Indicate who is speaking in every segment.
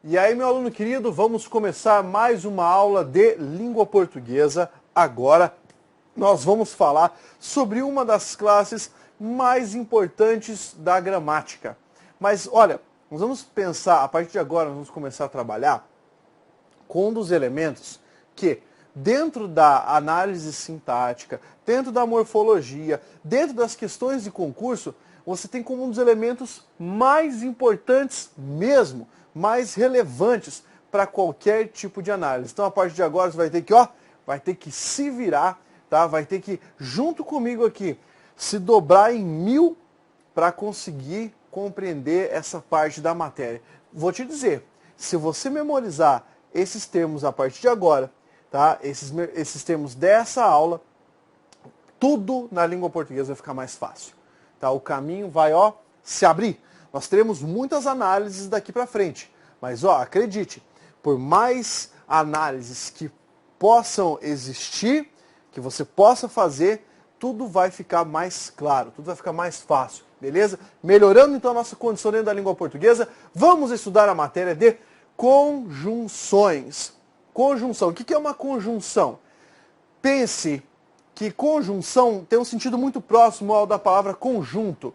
Speaker 1: E aí, meu aluno querido, vamos começar mais uma aula de língua portuguesa. Agora nós vamos falar sobre uma das classes mais importantes da gramática. Mas olha, nós vamos pensar, a partir de agora, nós vamos começar a trabalhar com um dos elementos que, dentro da análise sintática, dentro da morfologia, dentro das questões de concurso, você tem como um dos elementos mais importantes mesmo, mais relevantes para qualquer tipo de análise. Então, a partir de agora, você vai ter que se virar, tá? Vai ter que, junto comigo aqui, se dobrar em 1000 para conseguir compreender essa parte da matéria. Vou te dizer, se você memorizar esses termos a partir de agora, tá? Esses termos dessa aula, tudo na língua portuguesa vai ficar mais fácil. Tá? O caminho vai, se abrir. Nós teremos muitas análises daqui para frente. Mas, acredite, por mais análises que possam existir, que você possa fazer, tudo vai ficar mais claro, tudo vai ficar mais fácil, beleza? Melhorando, então, a nossa condição dentro da língua portuguesa, vamos estudar a matéria de conjunções. Conjunção. O que é uma conjunção? Pense que conjunção tem um sentido muito próximo ao da palavra conjunto.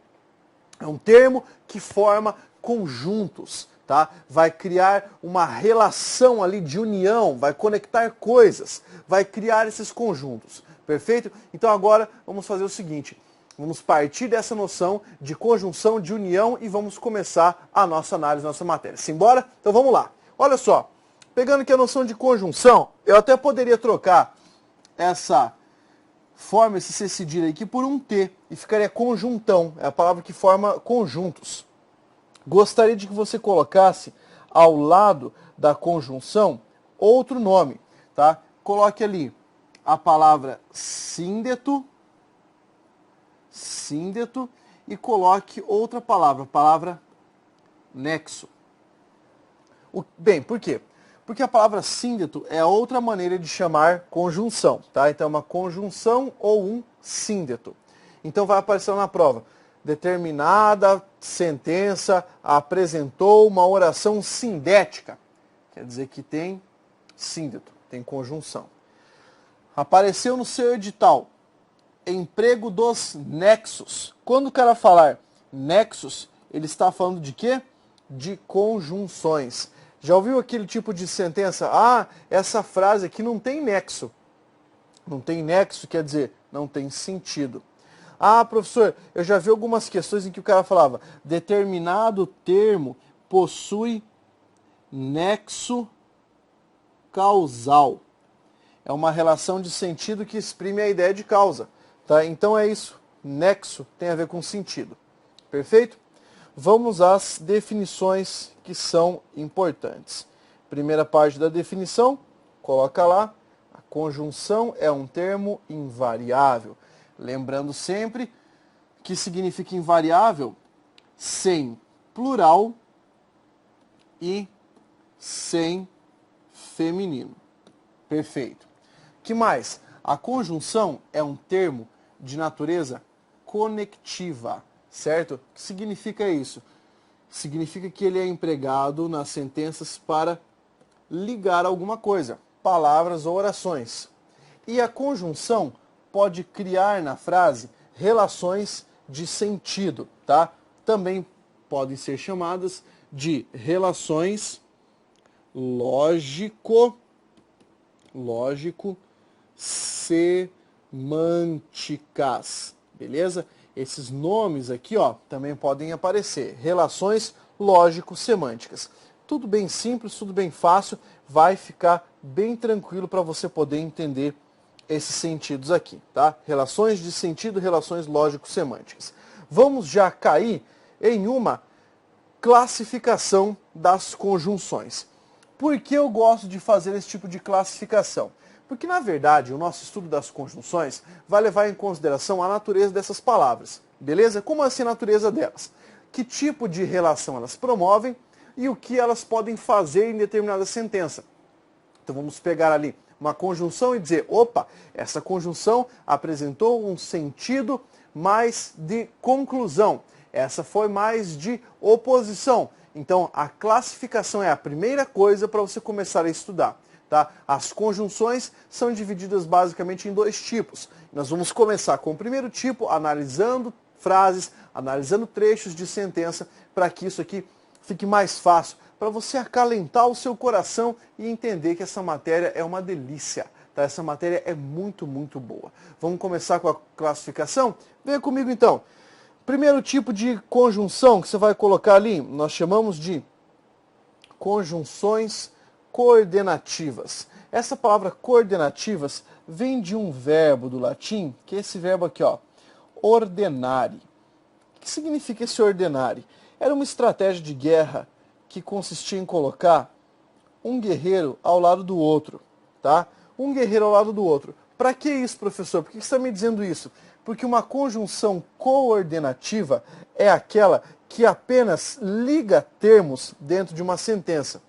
Speaker 1: É um termo que forma conjuntos, tá? Vai criar uma relação ali de união, vai conectar coisas, vai criar esses conjuntos, perfeito? Então agora vamos fazer o seguinte, vamos partir dessa noção de conjunção, de união e vamos começar a nossa análise, nossa matéria. Simbora? Então vamos lá. Olha só, pegando aqui a noção de conjunção, eu até poderia trocar essa forma, esse C cedilha aqui por um T e ficaria conjuntão, é a palavra que forma conjuntos. Gostaria de que você colocasse ao lado da conjunção outro nome, tá? Coloque ali a palavra síndeto, e coloque outra palavra, a palavra nexo. Bem, por quê? Porque a palavra síndeto é outra maneira de chamar conjunção, tá? Então é uma conjunção ou um síndeto. Então vai aparecer na prova. Determinada sentença apresentou uma oração sindética. Quer dizer que tem síndeto, tem conjunção. Apareceu no seu edital emprego dos nexos. Quando o cara falar nexos, ele está falando de quê? De conjunções. Já ouviu aquele tipo de sentença? Essa frase aqui não tem nexo. Não tem nexo quer dizer não tem sentido. Professor, eu já vi algumas questões em que o cara falava determinado termo possui nexo causal. É uma relação de sentido que exprime a ideia de causa. Tá? Então é isso. Nexo tem a ver com sentido. Perfeito? Vamos às definições que são importantes. Primeira parte da definição, coloca lá. A conjunção é um termo invariável. Lembrando sempre que significa invariável sem plural e sem feminino. Perfeito. Que mais? A conjunção é um termo de natureza conectiva, certo? O que significa isso? Significa que ele é empregado nas sentenças para ligar alguma coisa, palavras ou orações. E a conjunção pode criar na frase relações de sentido, tá? Também podem ser chamadas de relações lógico-semânticas, beleza? Esses nomes aqui, também podem aparecer. Relações lógico-semânticas. Tudo bem simples, tudo bem fácil, vai ficar bem tranquilo para você poder entender esses sentidos aqui, tá? Relações de sentido, relações lógico-semânticas. Vamos já cair em uma classificação das conjunções. Por que eu gosto de fazer esse tipo de classificação? Porque, na verdade, o nosso estudo das conjunções vai levar em consideração a natureza dessas palavras, beleza? Como assim a natureza delas? Que tipo de relação elas promovem e o que elas podem fazer em determinada sentença. Então vamos pegar ali uma conjunção e dizer, essa conjunção apresentou um sentido mais de conclusão. Essa foi mais de oposição. Então, a classificação é a primeira coisa para você começar a estudar. Tá? As conjunções são divididas basicamente em dois tipos. Nós vamos começar com o primeiro tipo, analisando frases, analisando trechos de sentença, para que isso aqui fique mais fácil, para você acalentar o seu coração e entender que essa matéria é uma delícia. Tá? Essa matéria é muito, muito boa. Vamos começar com a classificação? Venha comigo então. Primeiro tipo de conjunção que você vai colocar ali, nós chamamos de conjunções coordenativas. Essa palavra coordenativas vem de um verbo do latim, que é esse verbo aqui, ó, ordenare. O que significa esse ordenare? Era uma estratégia de guerra que consistia em colocar um guerreiro ao lado do outro, tá? Um guerreiro ao lado do outro. Para que isso, professor? Por que você está me dizendo isso? Porque uma conjunção coordenativa é aquela que apenas liga termos dentro de uma sentença.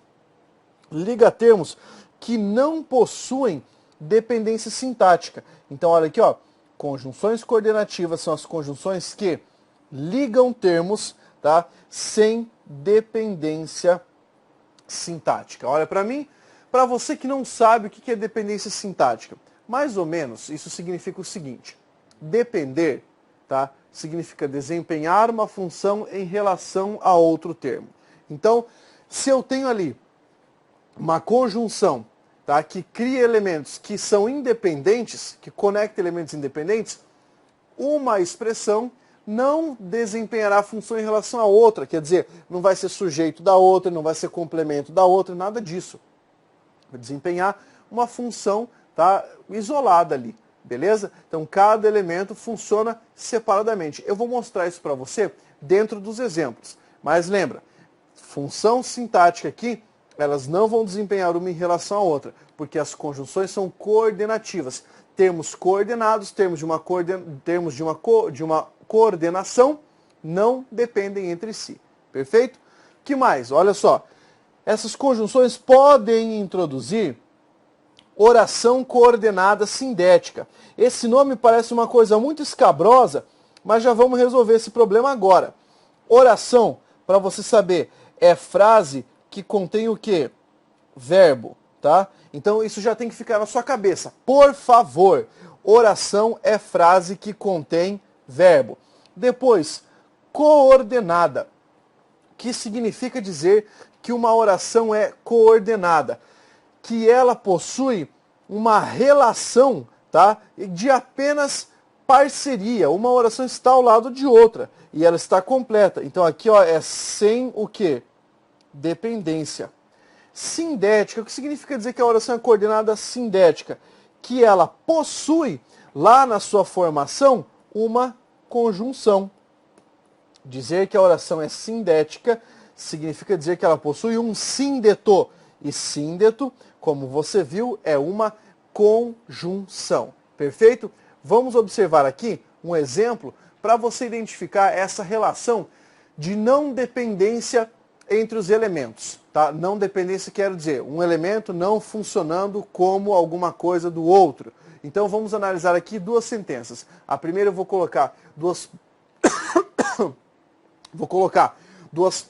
Speaker 1: Liga termos que não possuem dependência sintática. Então, olha aqui, ó, conjunções coordenativas são as conjunções que ligam termos, tá, sem dependência sintática. Olha para mim, para você que não sabe o que é dependência sintática, mais ou menos isso significa o seguinte: depender, tá, significa desempenhar uma função em relação a outro termo. Então, se eu tenho ali uma conjunção, tá, que cria elementos que são independentes, que conecta elementos independentes, uma expressão não desempenhará função em relação à outra, quer dizer, não vai ser sujeito da outra, não vai ser complemento da outra, nada disso. Vai desempenhar uma função, tá, isolada ali, beleza? Então, cada elemento funciona separadamente. Eu vou mostrar isso para você dentro dos exemplos. Mas lembra, função sintática aqui, elas não vão desempenhar uma em relação à outra, porque as conjunções são coordenativas. Termos coordenados, termos de uma coordenação, não dependem entre si. Perfeito? O que mais? Olha só. Essas conjunções podem introduzir oração coordenada sindética. Esse nome parece uma coisa muito escabrosa, mas já vamos resolver esse problema agora. Oração, para você saber, é frase que contém o quê? Verbo, tá? Então isso já tem que ficar na sua cabeça. Por favor, oração é frase que contém verbo. Depois, coordenada, que significa dizer que uma oração é coordenada, que ela possui uma relação, tá, de apenas parceria. Uma oração está ao lado de outra e ela está completa. Então aqui, ó, é sem o quê? Dependência. Sindética, o que significa dizer que a oração é coordenada sindética? Que ela possui lá na sua formação uma conjunção. Dizer que a oração é sindética significa dizer que ela possui um síndeto. E síndeto, como você viu, é uma conjunção. Perfeito? Vamos observar aqui um exemplo para você identificar essa relação de não dependência entre os elementos. Tá? Não dependência quer dizer um elemento não funcionando como alguma coisa do outro. Então vamos analisar aqui duas sentenças. A primeira eu vou colocar duas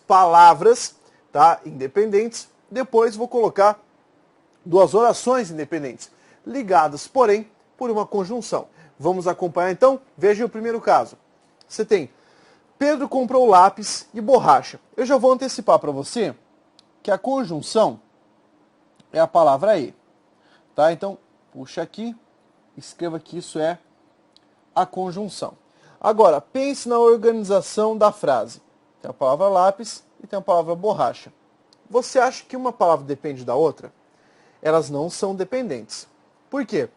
Speaker 1: palavras, tá, independentes. Depois vou colocar duas orações independentes, ligadas, porém, por uma conjunção. Vamos acompanhar então? Veja o primeiro caso. Você tem: Pedro comprou lápis e borracha. Eu já vou antecipar para você que a conjunção é a palavra e. Tá? Então, puxa aqui, escreva que isso é a conjunção. Agora, pense na organização da frase. Tem a palavra lápis e tem a palavra borracha. Você acha que uma palavra depende da outra? Elas não são dependentes. Por quê?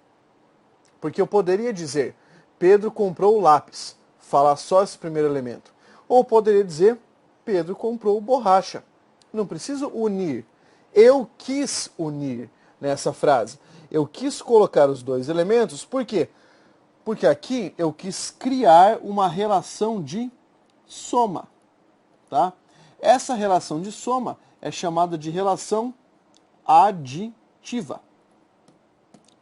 Speaker 1: Porque eu poderia dizer: Pedro comprou o lápis, falar só esse primeiro elemento. Ou poderia dizer: Pedro comprou borracha. Não preciso unir. Eu quis unir nessa frase. Eu quis colocar os dois elementos. Por quê? Porque aqui eu quis criar uma relação de soma. Tá? Essa relação de soma é chamada de relação aditiva.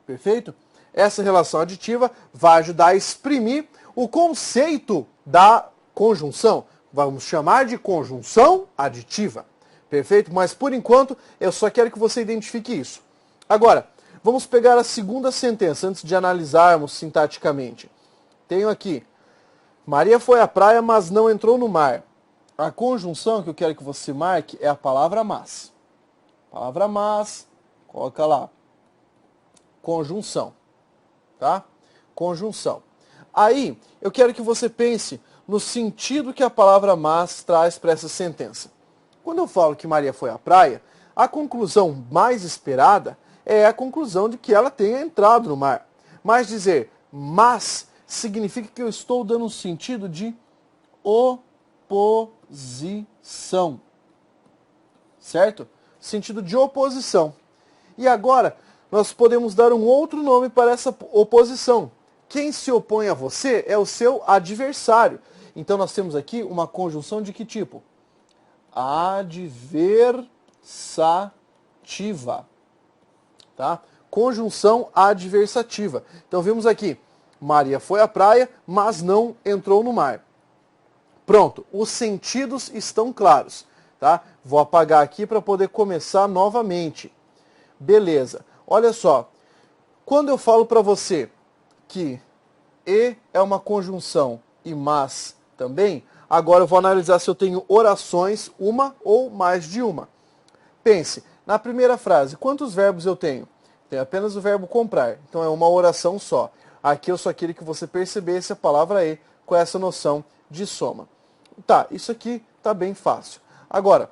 Speaker 1: Perfeito? Essa relação aditiva vai ajudar a exprimir o conceito da conjunção. Vamos chamar de conjunção aditiva. Perfeito? Mas por enquanto eu só quero que você identifique isso. Agora, vamos pegar a segunda sentença antes de analisarmos sintaticamente. Tenho aqui, Maria foi à praia, mas não entrou no mar. A conjunção que eu quero que você marque é a palavra mas. Palavra mas, coloca lá. Conjunção. Tá? Conjunção. Aí, eu quero que você pense no sentido que a palavra mas traz para essa sentença. Quando eu falo que Maria foi à praia, a conclusão mais esperada é a conclusão de que ela tenha entrado no mar. Mas dizer mas significa que eu estou dando um sentido de oposição. Certo? Sentido de oposição. E agora, nós podemos dar um outro nome para essa oposição. Quem se opõe a você é o seu adversário. Então nós temos aqui uma conjunção de que tipo? Adversativa. Tá? Conjunção adversativa. Então vimos aqui, Maria foi à praia, mas não entrou no mar. Pronto, os sentidos estão claros. Tá? Vou apagar aqui para poder começar novamente. Beleza. Olha só, quando eu falo para você que e é uma conjunção e mas também, agora eu vou analisar se eu tenho orações, uma ou mais de uma. Pense, na primeira frase, quantos verbos eu tenho? Tenho apenas o verbo comprar, então é uma oração só. Aqui eu só queria que você percebesse a palavra e com essa noção de soma. Tá, isso aqui tá bem fácil. Agora,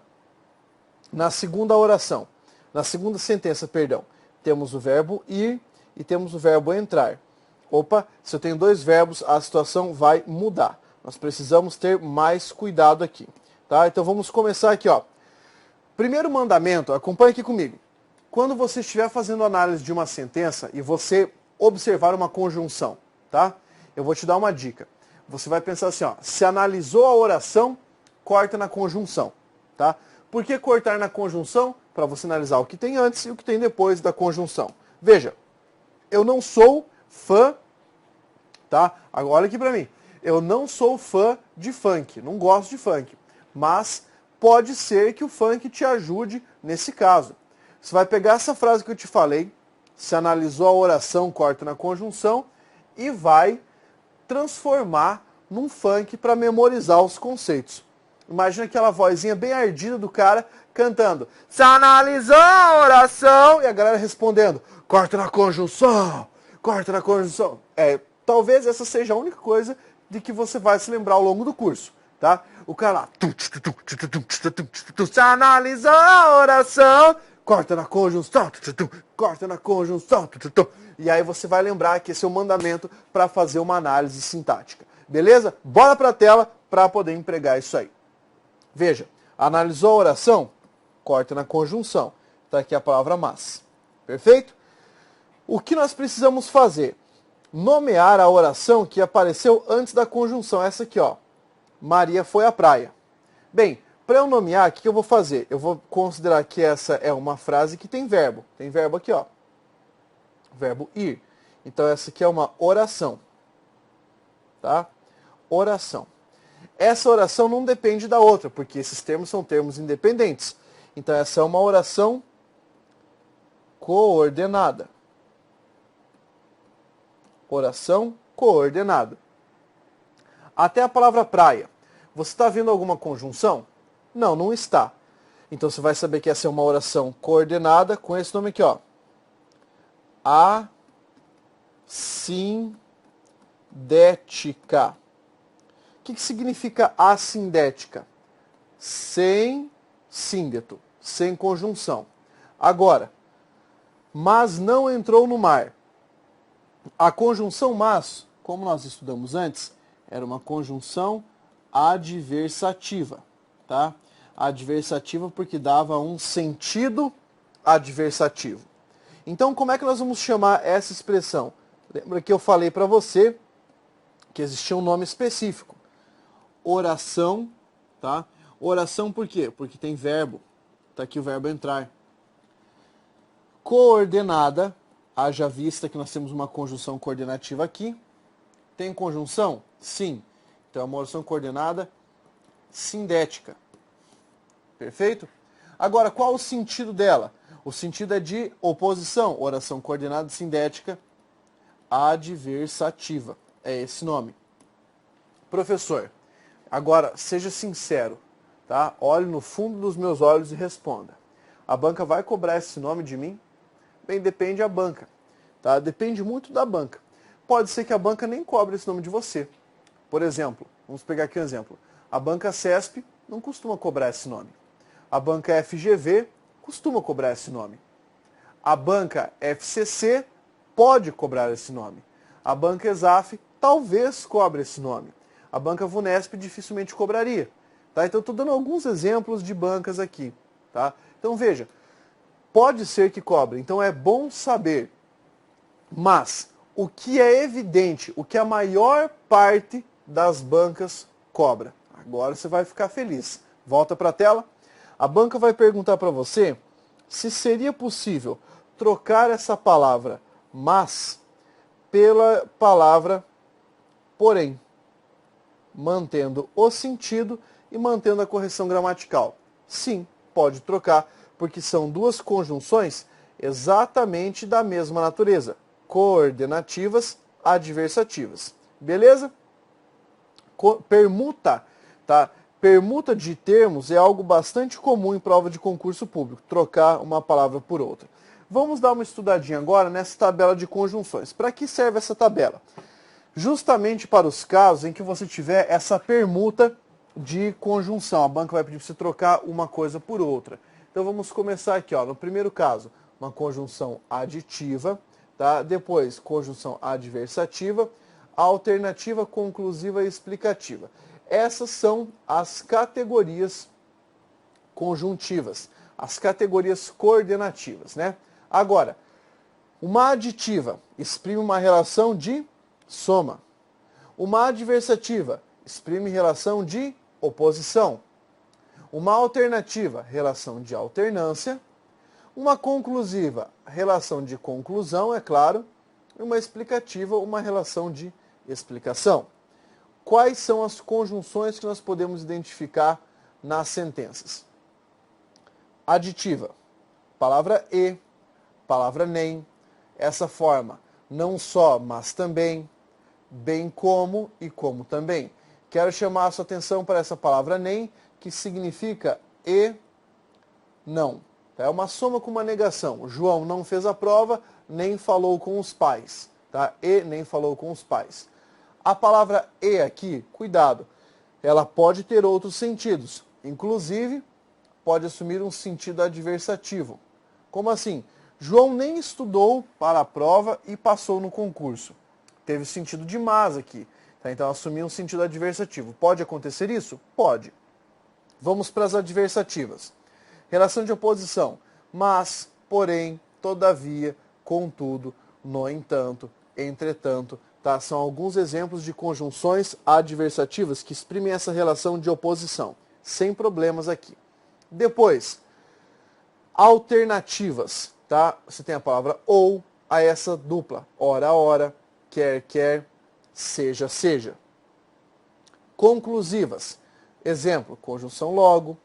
Speaker 1: na segunda oração, na segunda sentença, perdão, temos o verbo ir e temos o verbo entrar. Opa, se eu tenho dois verbos, a situação vai mudar. Nós precisamos ter mais cuidado aqui. Tá? Então vamos começar aqui. Ó. Primeiro mandamento, acompanhe aqui comigo. Quando você estiver fazendo análise de uma sentença e você observar uma conjunção, tá? Eu vou te dar uma dica. Você vai pensar assim, ó, se analisou a oração, corta na conjunção. Tá? Por que cortar na conjunção? Para você analisar o que tem antes e o que tem depois da conjunção. Veja, eu não sou fã, tá? Agora olha aqui para mim. Eu não sou fã de funk, não gosto de funk. Mas pode ser que o funk te ajude nesse caso. Você vai pegar essa frase que eu te falei, se analisou a oração, corta na conjunção, e vai transformar num funk para memorizar os conceitos. Imagina aquela vozinha bem ardida do cara cantando. Se analisou a oração. E a galera respondendo. Corta na conjunção. Corta na conjunção. Talvez essa seja a única coisa de que você vai se lembrar ao longo do curso. Tá? O cara lá. Se analisou a oração. Corta na conjunção. Corta na conjunção. E aí você vai lembrar que esse é o mandamento para fazer uma análise sintática. Beleza? Bora para a tela para poder empregar isso aí. Veja, analisou a oração? Corta na conjunção. Está aqui a palavra mas. Perfeito? O que nós precisamos fazer? Nomear a oração que apareceu antes da conjunção. Essa aqui, ó. Maria foi à praia. Bem, para eu nomear, o que eu vou fazer? Eu vou considerar que essa é uma frase que tem verbo. Tem verbo aqui, ó. Verbo ir. Então essa aqui é uma oração. Tá? Oração. Essa oração não depende da outra, porque esses termos são termos independentes. Então essa é uma oração coordenada. Oração coordenada. Até a palavra praia. Você está vendo alguma conjunção? Não, não está. Então você vai saber que essa é uma oração coordenada com esse nome aqui, ó. Assindética. O que significa assindética? Sem síndeto, sem conjunção. Agora, mas não entrou no mar. A conjunção mas, como nós estudamos antes, era uma conjunção adversativa. Tá? Adversativa porque dava um sentido adversativo. Então, como é que nós vamos chamar essa expressão? Lembra que eu falei para você que existia um nome específico. Oração, tá? Oração por quê? Porque tem verbo. Está aqui o verbo entrar. Coordenada, haja vista que nós temos uma conjunção coordenativa aqui. Tem conjunção? Sim. Então é uma oração coordenada sindética. Perfeito? Agora, qual o sentido dela? O sentido é de oposição, oração coordenada sindética adversativa. É esse nome. Professor, agora seja sincero, tá? Olhe no fundo dos meus olhos e responda. A banca vai cobrar esse nome de mim? Bem, depende da banca, tá? Depende muito da banca. Pode ser que a banca nem cobre esse nome de você. Por exemplo, vamos pegar aqui um exemplo. A banca CESP não costuma cobrar esse nome. A banca FGV costuma cobrar esse nome. A banca FCC pode cobrar esse nome. A banca ESAF talvez cobre esse nome. A banca VUNESP dificilmente cobraria. Tá? Então, estou dando alguns exemplos de bancas aqui. Tá? Então, veja, pode ser que cobre. Então, é bom saber. Mas, o que é evidente, o que a maior parte das bancas cobra. Agora você vai ficar feliz. Volta para a tela. A banca vai perguntar para você se seria possível trocar essa palavra mas pela palavra porém, mantendo o sentido e mantendo a correção gramatical. Sim, pode trocar, porque são duas conjunções exatamente da mesma natureza, coordenativas adversativas. Beleza? Permuta, tá? Permuta de termos é algo bastante comum em prova de concurso público, trocar uma palavra por outra. Vamos dar uma estudadinha agora nessa tabela de conjunções. Para que serve essa tabela? Justamente para os casos em que você tiver essa permuta de conjunção. A banca vai pedir para você trocar uma coisa por outra. Então vamos começar aqui, ó, no primeiro caso, uma conjunção aditiva, tá? Depois, conjunção adversativa, alternativa, conclusiva e explicativa. Essas são as categorias conjuntivas, as categorias coordenativas, né? Agora, uma aditiva exprime uma relação de soma. Uma adversativa exprime relação de oposição. Uma alternativa, relação de alternância. Uma conclusiva, relação de conclusão, é claro. E uma explicativa, uma relação de explicação. Quais são as conjunções que nós podemos identificar nas sentenças? Aditiva, palavra e, palavra nem, essa forma, não só, mas também, bem como e como também. Quero chamar a sua atenção para essa palavra nem, que significa e não. É uma soma com uma negação. João não fez a prova, nem falou com os pais. Tá? E nem falou com os pais. A palavra e aqui, cuidado, ela pode ter outros sentidos. Inclusive, pode assumir um sentido adversativo. Como assim? João nem estudou para a prova e passou no concurso. Teve sentido de mas aqui. Tá? Então, assumir um sentido adversativo. Pode acontecer isso? Pode. Vamos para as adversativas. Relação de oposição. Mas, porém, todavia, contudo, no entanto, entretanto. Tá? São alguns exemplos de conjunções adversativas que exprimem essa relação de oposição. Sem problemas aqui. Depois, alternativas. Tá? Você tem a palavra ou a essa dupla. Ora, ora, quer, quer, seja, seja. Conclusivas. Exemplo, conjunção logo,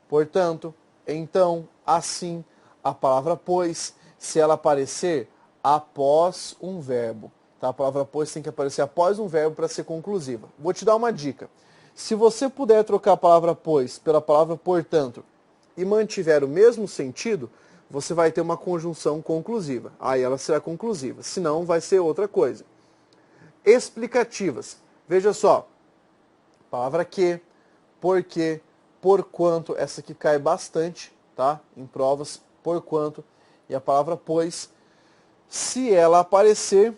Speaker 1: portanto, então, assim. A palavra pois, se ela aparecer após um verbo. Tá? A palavra pois tem que aparecer após um verbo para ser conclusiva. Vou te dar uma dica. Se você puder trocar a palavra pois pela palavra portanto e mantiver o mesmo sentido, você vai ter uma conjunção conclusiva. Aí ela será conclusiva, senão vai ser outra coisa. Explicativas. Veja só. Palavra que, porque, porquanto, essa aqui cai bastante, tá? Em provas, porquanto. E a palavra pois, se ela aparecer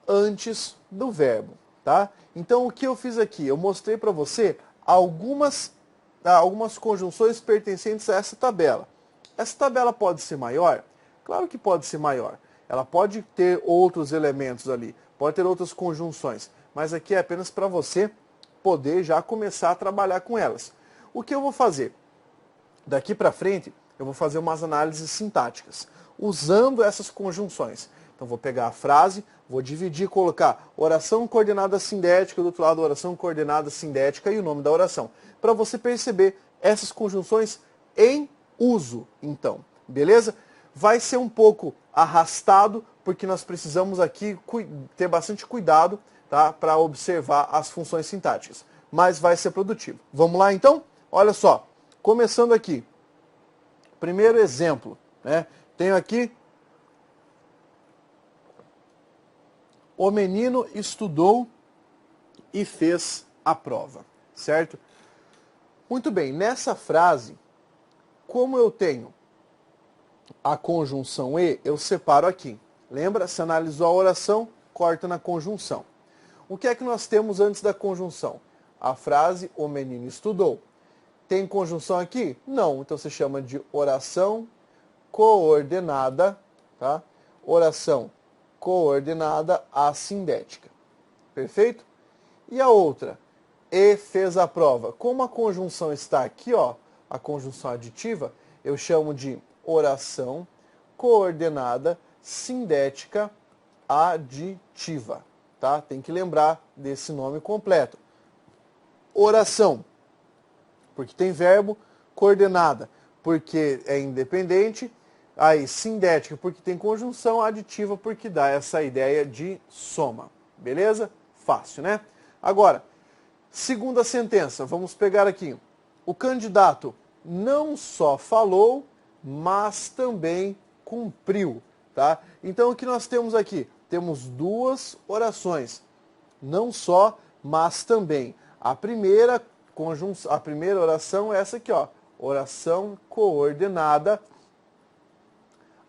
Speaker 1: antes do verbo, tá? Então, o que eu fiz aqui? Eu mostrei para você algumas conjunções pertencentes a essa tabela. Essa tabela pode ser maior? Claro que pode ser maior. Ela pode ter outros elementos ali, pode ter outras conjunções, mas aqui é apenas para você poder já começar a trabalhar com elas. O que eu vou fazer? Daqui para frente, eu vou fazer umas análises sintáticas, usando essas conjunções. Então, vou pegar a frase, vou dividir e colocar oração coordenada sindética, do outro lado oração coordenada sindética e o nome da oração. Para você perceber essas conjunções em uso, então, beleza? Vai ser um pouco arrastado, porque nós precisamos aqui ter bastante cuidado, tá, para observar as funções sintáticas, mas vai ser produtivo. Vamos lá, então? Olha só, começando aqui, primeiro exemplo, né? Tenho aqui, o menino estudou e fez a prova, certo? Muito bem, nessa frase, como eu tenho a conjunção e, eu separo aqui. Lembra? Se analisou a oração, corta na conjunção. O que é que nós temos antes da conjunção? A frase, o menino estudou. Tem conjunção aqui? Não. Então você chama de oração coordenada, tá? Oração coordenada assindética. Perfeito? E a outra? E fez a prova. Como a conjunção está aqui, ó, a conjunção aditiva, eu chamo de oração coordenada sindética aditiva, tá? Tem que lembrar desse nome completo. Oração, porque tem verbo, coordenada, porque é independente, aí sindética, porque tem conjunção, aditiva, porque dá essa ideia de soma. Beleza? Fácil, né? Agora, segunda sentença, vamos pegar aqui. O candidato não só falou, mas também cumpriu, tá? Então o que nós temos aqui? Temos duas orações. Não só, mas também. A primeira oração é essa aqui, ó. Oração coordenada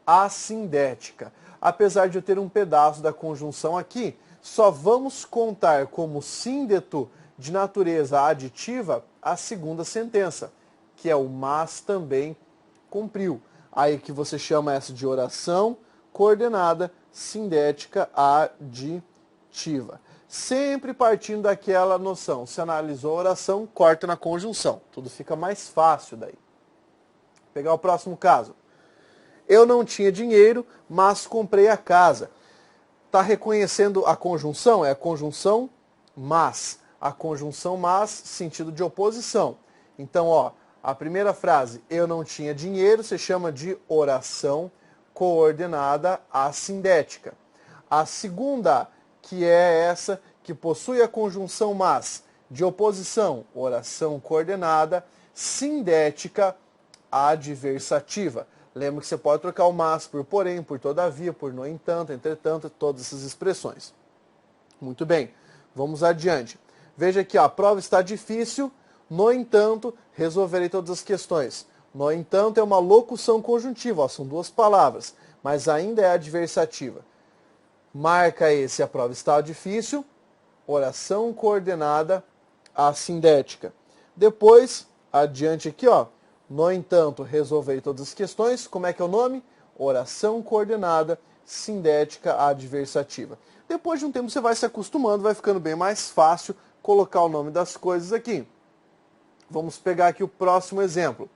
Speaker 1: assindética. Apesar de eu ter um pedaço da conjunção aqui, só vamos contar como síndeto de natureza aditiva a segunda sentença, que é o mas também cumpriu. Aí que você chama essa de oração coordenada sindética aditiva. Sempre partindo daquela noção, se analisou a oração, corta na conjunção. Tudo fica mais fácil daí. Vou pegar o próximo caso. Eu não tinha dinheiro, mas comprei a casa. Está reconhecendo a conjunção? É a conjunção mas. A conjunção mas, sentido de oposição. Então, ó, a primeira frase, eu não tinha dinheiro, se chama de oração coordenada assindética. A segunda, que é essa que possui a conjunção mas, de oposição, oração coordenada sindética adversativa. Lembra que você pode trocar o mas por porém, por todavia, por no entanto, entretanto, todas essas expressões. Muito bem, vamos adiante. Veja que a prova está difícil, no entanto, resolverei todas as questões. No entanto, é uma locução conjuntiva, ó, são duas palavras, mas ainda é adversativa. Marca aí se a prova está difícil, oração coordenada assindética. Depois, adiante aqui, ó, no entanto, resolverei todas as questões. Como é que é o nome? Oração coordenada sindética adversativa. Depois de um tempo você vai se acostumando, vai ficando bem mais fácil colocar o nome das coisas aqui. Vamos pegar aqui o próximo exemplo,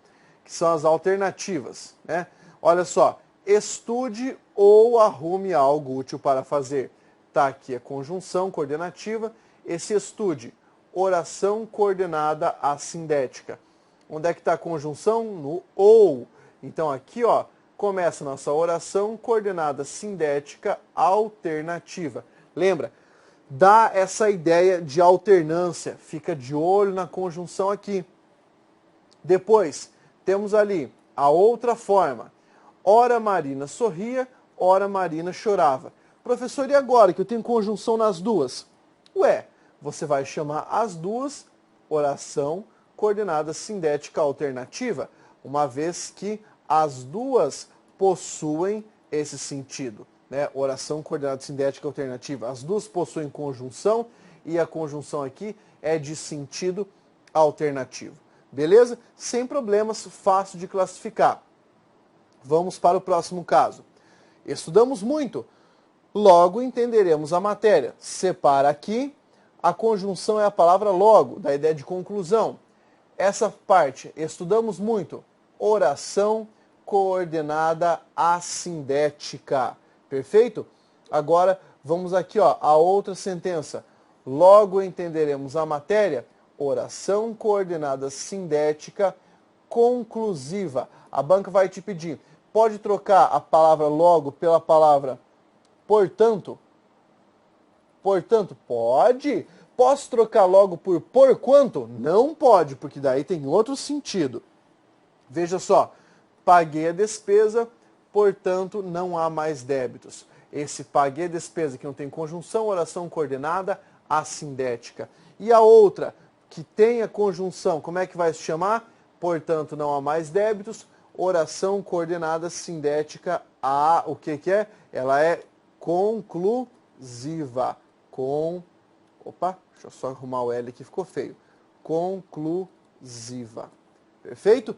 Speaker 1: que são as alternativas, né? Olha só, estude ou arrume algo útil para fazer. Tá aqui a conjunção coordenativa, esse estude, oração coordenada assindética. Onde é que está a conjunção? No ou. Então aqui, ó, começa a nossa oração coordenada sindética alternativa. Lembra? Dá essa ideia de alternância. Fica de olho na conjunção aqui. Depois, temos ali a outra forma. Ora Marina sorria, ora Marina chorava. Professor, e agora que eu tenho conjunção nas duas? Ué, você vai chamar as duas oração coordenada sindética alternativa, uma vez que as duas possuem esse sentido, né? Oração coordenada sindética alternativa. As duas possuem conjunção e a conjunção aqui é de sentido alternativo. Beleza? Sem problemas, fácil de classificar. Vamos para o próximo caso. Estudamos muito, logo entenderemos a matéria. Separa aqui, a conjunção é a palavra logo, da ideia de conclusão. Essa parte, estudamos muito, oração coordenada assindética. Perfeito? Agora, vamos aqui, ó, a outra sentença. Logo entenderemos a matéria, oração coordenada sindética conclusiva. A banca vai te pedir, pode trocar a palavra logo pela palavra portanto? Portanto, pode. Posso trocar logo por porquanto? Não pode, porque daí tem outro sentido. Veja só, paguei a despesa, portanto não há mais débitos. Esse paguei a despesa que não tem conjunção, oração coordenada, assindética. E a outra, que tem a conjunção, como é que vai se chamar? Portanto não há mais débitos, oração coordenada sindética, o que é? Ela é conclusiva. Opa, deixa eu só arrumar o L que ficou feio. Conclusiva. Perfeito?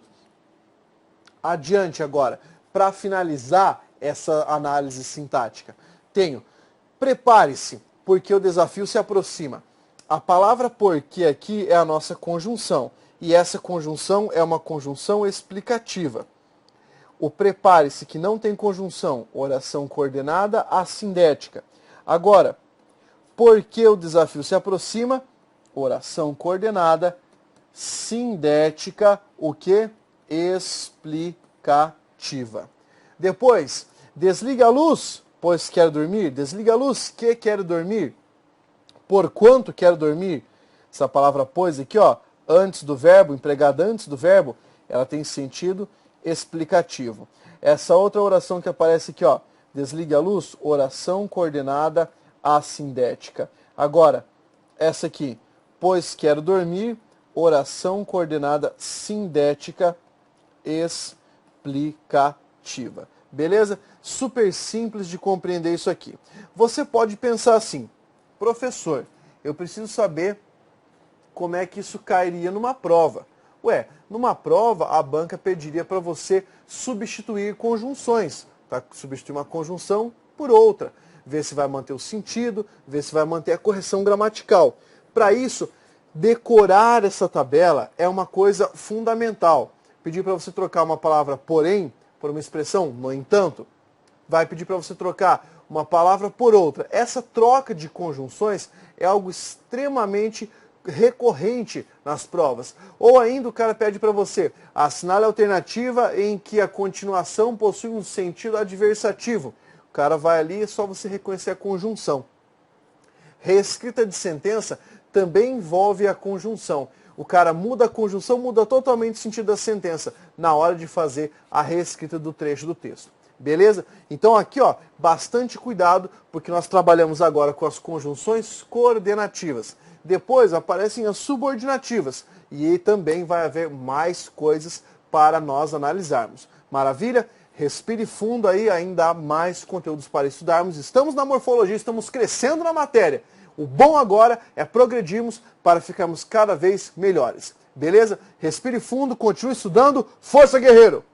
Speaker 1: Adiante agora. Para finalizar essa análise sintática, tenho prepare-se, porque o desafio se aproxima. A palavra porque aqui é a nossa conjunção. E essa conjunção é uma conjunção explicativa. O prepare-se, que não tem conjunção, oração coordenada assindética. Agora, porque o desafio se aproxima, oração coordenada, sindética, o que? Explicativa. Depois, desliga a luz, pois quero dormir. Desliga a luz, que quero dormir. Porquanto quero dormir. Essa palavra pois aqui, ó, antes do verbo, empregada antes do verbo, ela tem sentido explicativo. Essa outra oração que aparece aqui, ó, desliga a luz, oração coordenada assindética. Agora, essa aqui, pois quero dormir, oração coordenada sindética explicativa. Beleza? Super simples de compreender isso aqui. Você pode pensar assim, professor, eu preciso saber como é que isso cairia numa prova. Ué, numa prova a banca pediria para você substituir conjunções, tá? Substituir uma conjunção por outra, ver se vai manter o sentido, ver se vai manter a correção gramatical. Para isso, decorar essa tabela é uma coisa fundamental. Pedir para você trocar uma palavra porém por uma expressão no entanto, vai pedir para você trocar uma palavra por outra. Essa troca de conjunções é algo extremamente recorrente nas provas. Ou ainda o cara pede para você assinale a alternativa em que a continuação possui um sentido adversativo. O cara vai ali, é só você reconhecer a conjunção. Reescrita de sentença também envolve a conjunção. O cara muda a conjunção, muda totalmente o sentido da sentença na hora de fazer a reescrita do trecho do texto. Beleza? Então aqui, ó, bastante cuidado, porque nós trabalhamos agora com as conjunções coordenativas. Depois aparecem as subordinativas. E aí também vai haver mais coisas para nós analisarmos. Maravilha? Respire fundo aí, ainda há mais conteúdos para estudarmos. Estamos na morfologia, estamos crescendo na matéria. O bom agora é progredirmos para ficarmos cada vez melhores. Beleza? Respire fundo, continue estudando. Força, guerreiro!